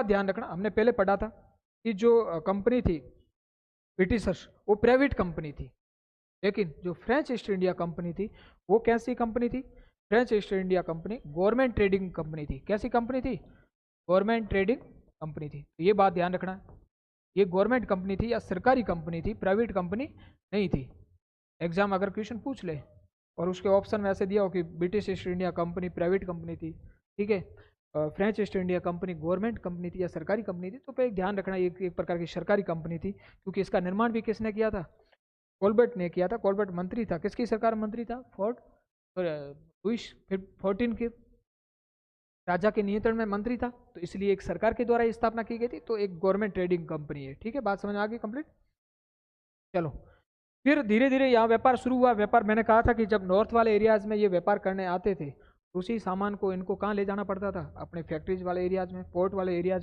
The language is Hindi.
ध्यान रखना, हमने पहले पढ़ा था कि जो कंपनी थी ब्रिटिशर्स, वो प्राइवेट कंपनी थी, लेकिन जो फ्रेंच ईस्ट इंडिया कंपनी थी वो कैसी कंपनी थी? French east India company government trading company थी। कैसी कंपनी थी? गवर्नमेंट ट्रेडिंग कंपनी थी। तो ये बात ध्यान रखना, ये गवर्नमेंट कंपनी थी या सरकारी कंपनी थी, प्राइवेट कंपनी नहीं थी। एग्जाम अगर क्वेश्चन पूछ ले और उसके ऑप्शन में ऐसे दिया हो कि British east India company private company थी, ठीक है, French east India company government company थी या सरकारी कंपनी थी, तो पे ध्यान रखना एक प्रकार की सरकारी कंपनी थी, क्योंकि इसका निर्माण भी किसने किया था? कोलबर्ट ने किया था। कोलबर्ट मंत्री था, किसकी सरकार मंत्री था? फोर्ट लुइस 14 के राजा के नियंत्रण में मंत्री था, तो इसलिए एक सरकार के द्वारा स्थापना की गई थी, तो एक गवर्नमेंट ट्रेडिंग कंपनी है। ठीक है, बात समझ आ गई कंप्लीट। चलो, फिर धीरे धीरे यहाँ व्यापार शुरू हुआ। व्यापार मैंने कहा था कि जब नॉर्थ वाले एरियाज में ये व्यापार करने आते थे, उसी सामान को इनको कहाँ ले जाना पड़ता था? अपने फैक्ट्रीज वाले एरियाज में, पोर्ट वाले एरियाज